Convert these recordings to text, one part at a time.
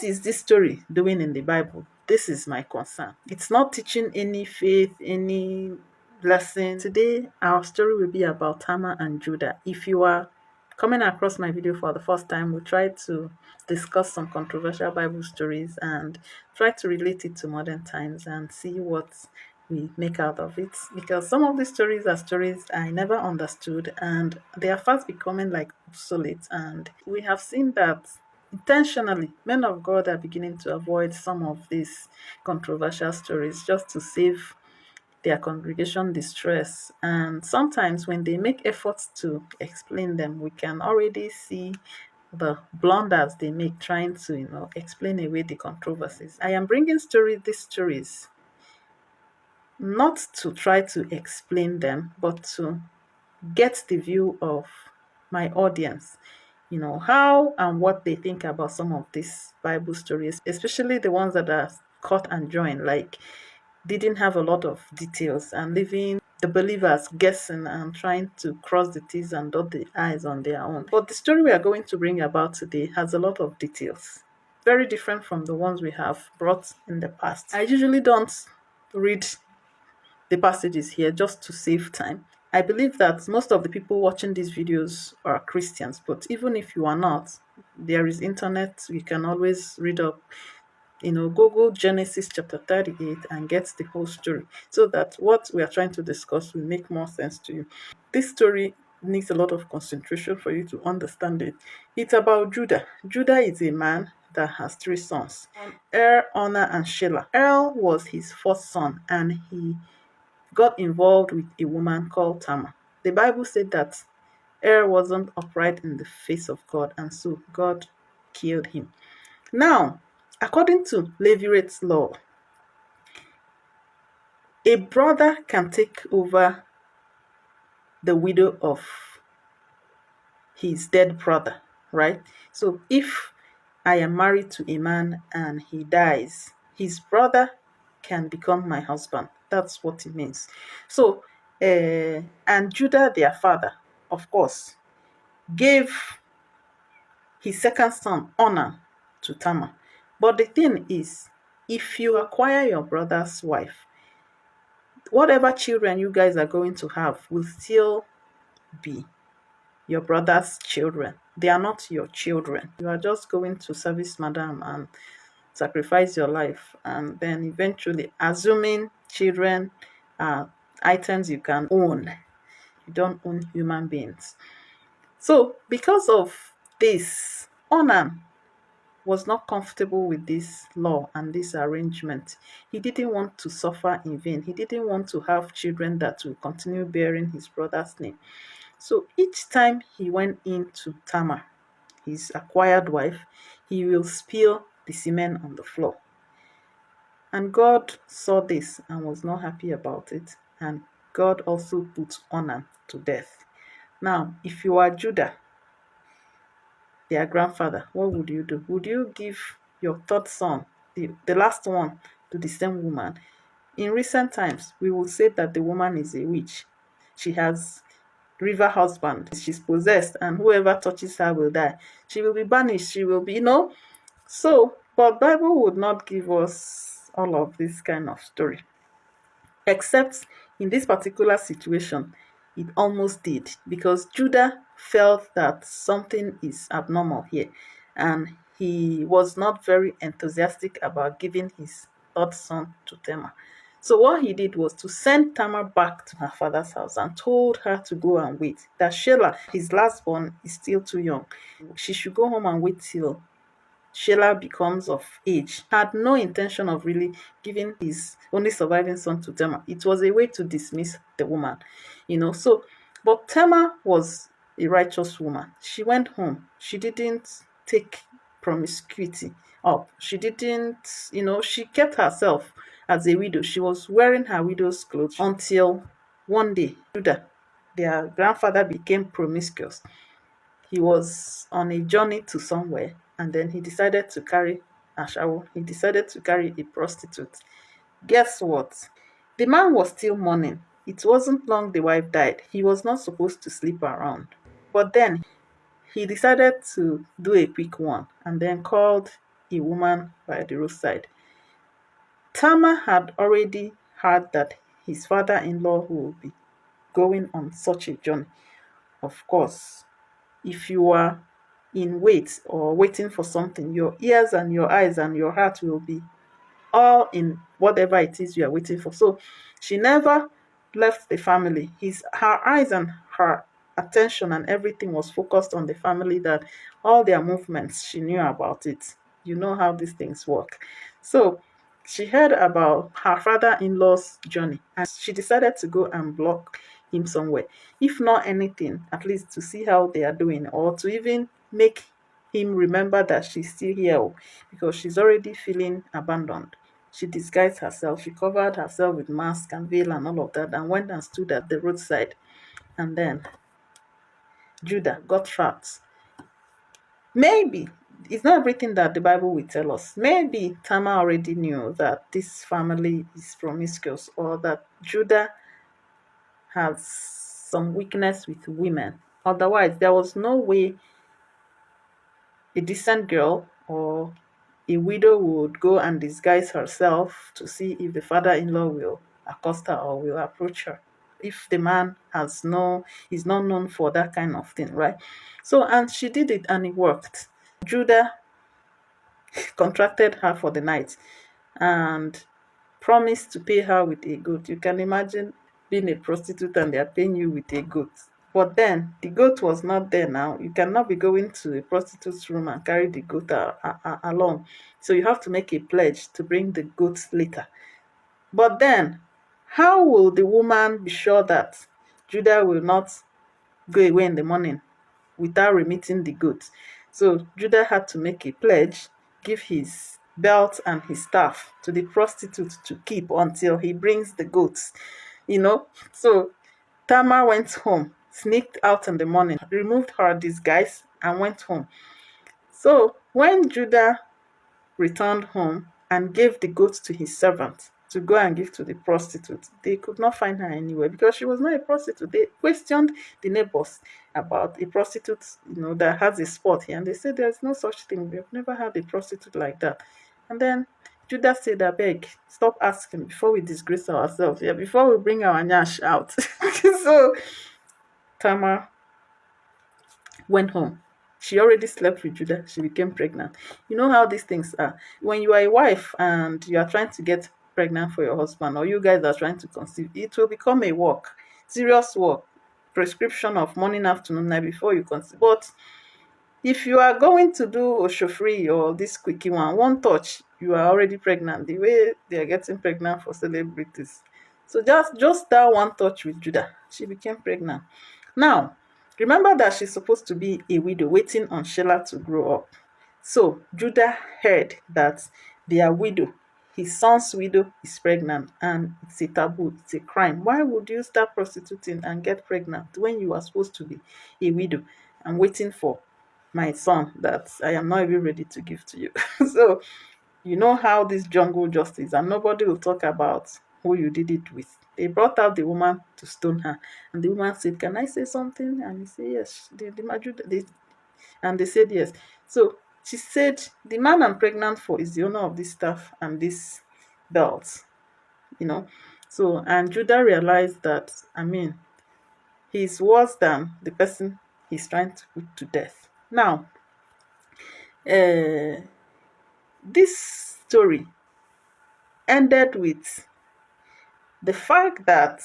what is this story doing in the Bible? This is my concern. It's not teaching any faith, any lesson. Today, our story will be about Tamar and Judah. If you are coming across my video for the first time, we try to discuss some controversial Bible stories and try to relate it to modern times and see what we make out of it, because some of these stories are stories I never understood and they are fast becoming like obsolete, and we have seen that intentionally men of God are beginning to avoid some of these controversial stories just to save their congregation distress. And sometimes when they make efforts to explain them, we can already see the blunders they make trying to explain away the controversies. I am bringing these stories not to try to explain them, but to get the view of my audience, how and what they think about some of these Bible stories, especially the ones that are cut and joined, like didn't have a lot of details and leaving the believers guessing and trying to cross the T's and dot the I's on their own. But the story we are going to bring about today has a lot of details, very different from the ones we have brought in the past. I usually don't read the passages here just to save time. I believe that most of the people watching these videos are Christians, but even if you are not, there is internet. You can always read up, Google Genesis chapter 38 and get the whole story so that what we are trying to discuss will make more sense to you. This story needs a lot of concentration for you to understand it. It's about Judah. Judah is a man that has three sons, Er, Honor, and Shelah. Er was his first son, and he got involved with a woman called Tamar. The Bible said that Er wasn't upright in the face of God, and so God killed him. Now, according to Levirate law, a brother can take over the widow of his dead brother, right? So if I am married to a man and he dies, his brother can become my husband. That's what it means. So, and Judah, their father, of course, gave his second son honor to Tamar. But the thing is, if you acquire your brother's wife, whatever children you guys are going to have will still be your brother's children. They are not your children. You are just going to service madam and sacrifice your life, and then eventually assuming children are items you can own. You don't own human beings. So because of this, Onan was not comfortable with this law and this arrangement. He didn't want to suffer in vain. He didn't want to have children that will continue bearing his brother's name. So each time he went into Tamar, his acquired wife, he will spill the semen on the floor. And God saw this and was not happy about it. And God also put Onan to death. Now, if you are Judah, their grandfather, what would you do? Would you give your third son, the last one, to the same woman? In recent times, we will say that the woman is a witch. She has river husband. She's possessed, and whoever touches her will die. She will be banished. She will be, So, but Bible would not give us all of this kind of story. Except in this particular situation, it almost did, because Judah felt that something is abnormal here, and he was not very enthusiastic about giving his third son to Tamar. So what he did was to send Tamar back to her father's house and told her to go and wait. That Shelah, his last born, is still too young. She should go home and wait till Shelah becomes of age. Had no intention of really giving his only surviving son to Tamar. It was a way to dismiss the woman, So, but Tamar was a righteous woman. She went home. She didn't take promiscuity up. She didn't, she kept herself as a widow. She was wearing her widow's clothes until one day, Judah, their grandfather, became promiscuous. He was on a journey to somewhere, and then he decided to carry a shower. He decided to carry a prostitute. Guess what? The man was still mourning. It wasn't long the wife died. He was not supposed to sleep around. But then he decided to do a quick one and then called a woman by the roadside. Tamar had already heard that his father-in-law will be going on such a journey. Of course, if you are in wait or waiting for something, your ears and your eyes and your heart will be all in whatever it is you are waiting for. So she never left the family. Her eyes and her attention and everything was focused on the family, that all their movements, she knew about it. You know how these things work. So she heard about her father-in-law's journey and she decided to go and block him somewhere. If not anything, at least to see how they are doing, or to even make him remember that she's still here, because she's already feeling abandoned. She disguised herself. She covered herself with mask and veil and all of that, and went and stood at the roadside. And then Judah got trapped. Maybe it's not everything that the Bible will tell us. Maybe Tamar already knew that this family is promiscuous, or that Judah has some weakness with women. Otherwise, there was no way a decent girl or a widow would go and disguise herself to see if the father-in-law will accost her or will approach her. If the man is not known for that kind of thing, right? So, and she did it and it worked. Judah contracted her for the night and promised to pay her with a goat. You can imagine being a prostitute and they are paying you with a goat. But then the goat was not there now. You cannot be going to a prostitute's room and carry the goat along. So you have to make a pledge to bring the goat later. But then, how will the woman be sure that Judah will not go away in the morning without remitting the goat? So Judah had to make a pledge, give his belt and his staff to the prostitute to keep until he brings the goats. So Tamar went home, sneaked out in the morning, removed her disguise, and went home. So when Judah returned home and gave the goat to his servant to go and give to the prostitute, they could not find her anywhere because she was not a prostitute. They questioned the neighbors about a prostitute, that has a spot here, and they said there's no such thing. We've never had a prostitute like that. And then Judah said, I beg, stop asking before we disgrace ourselves, before we bring our nyash out. So Tamar went home. She already slept with Judah. She became pregnant. You know how these things are. When you are a wife and you are trying to get pregnant for your husband, or you guys are trying to conceive, it will become a work, serious work, prescription of morning, afternoon, night before you conceive. But if you are going to do oshofri or this quickie one touch, you are already pregnant. The way they are getting pregnant for celebrities. So just that one touch with Judah, she became pregnant. Now, remember that she's supposed to be a widow waiting on Shelah to grow up. So Judah heard that their widow, his son's widow, is pregnant, and it's a taboo, it's a crime. Why would you start prostituting and get pregnant when you are supposed to be a widow and waiting for my son that I am not even ready to give to you? So you know how this jungle justice, and nobody will talk about who you did it with. They brought out the woman to stone her, and the woman said, "Can I say something?" And he said, "Yes." And they said yes. So she said, "The man I'm pregnant for is the owner of this stuff and this belt." So, and Judah realized that, he's worse than the person he's trying to put to death. Now, this story ended with the fact that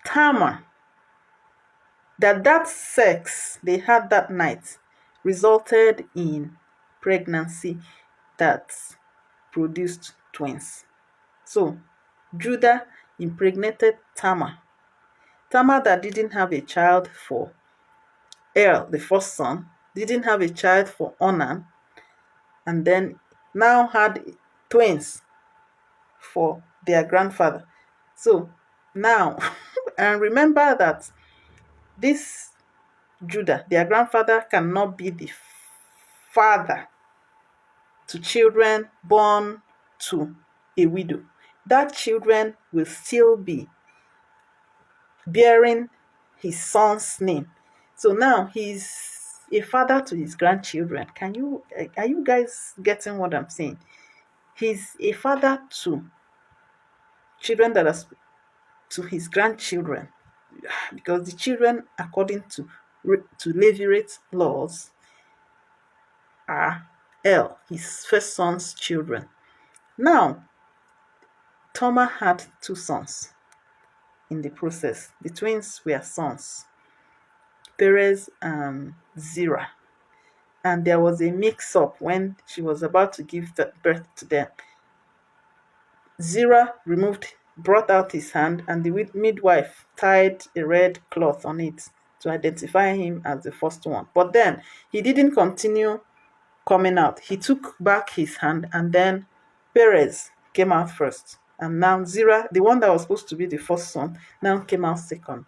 Tamar, that sex they had that night resulted in pregnancy that produced twins. So Judah impregnated Tamar. Tamar that didn't have a child for the first son, didn't have a child for Onan, and then now had twins for their grandfather. So now, and remember that this Judah, their grandfather, cannot be the father to children born to a widow. That children will still be bearing his son's name. So now his a father to his grandchildren. Are you guys getting what I'm saying? He's a father to children that are to his grandchildren, because the children, according to Levirate laws, are his first son's children. Now, Toma had two sons in the process. The twins were sons, Perez and Zerah. And there was a mix-up when she was about to give birth to them. Zerah brought out his hand, and the midwife tied a red cloth on it to identify him as the first one. But then he didn't continue coming out. He took back his hand, and then Perez came out first. And now Zerah, the one that was supposed to be the first son, now came out second.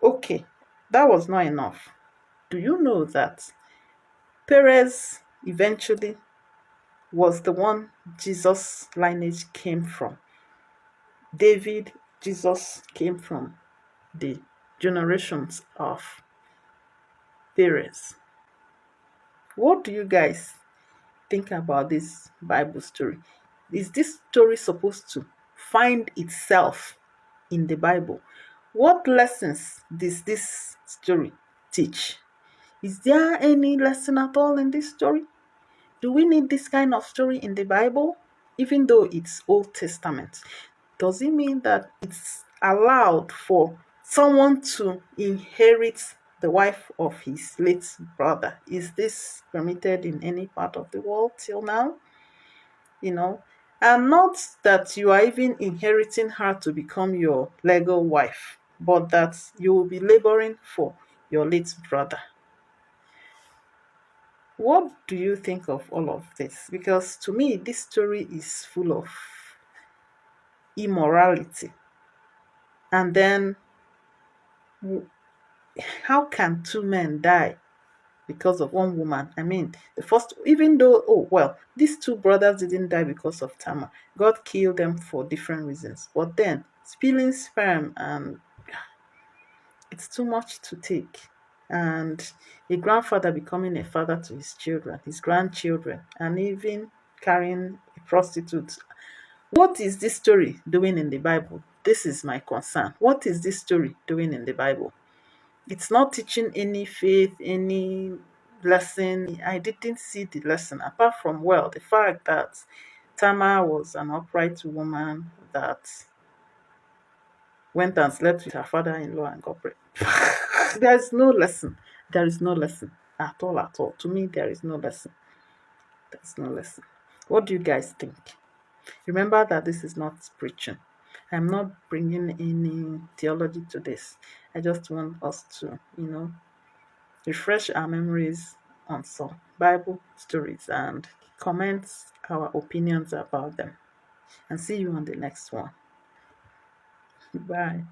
Okay, that was not enough. Do you know that Perez eventually was the one Jesus' lineage came from? David, Jesus came from the generations of Perez. What do you guys think about this Bible story? Is this story supposed to find itself in the Bible? What lessons does this story teach? Is there any lesson at all in this story? Do we need this kind of story in the Bible? Even though it's Old Testament, does it mean that it's allowed for someone to inherit the wife of his late brother? Is this permitted in any part of the world till now? You know, and not that you are even inheriting her to become your legal wife, but that you will be laboring for your late brother. What do you think of all of this? Because to me, this story is full of immorality. And then, how can two men die because of one woman? I mean, the first, even though, oh, well, these two brothers didn't die because of Tamar. God killed them for different reasons. But then, spilling sperm, and it's too much to take. And a grandfather becoming a father to his children, his grandchildren, and even carrying a prostitute. What is this story doing in the Bible? This is my concern. What is this story doing in the Bible? It's not teaching any faith, any lesson. I didn't see the lesson apart from, well, the fact that Tamar was an upright woman that went and slept with her father-in-law and got pregnant. There's no lesson. There is no lesson at all, at all. To me, there is no lesson. There's no lesson. What do you guys think? Remember that this is not preaching. I'm not bringing any theology to this. I just want us to, refresh our memories on some Bible stories and comment our opinions about them. And see you on the next one. Bye.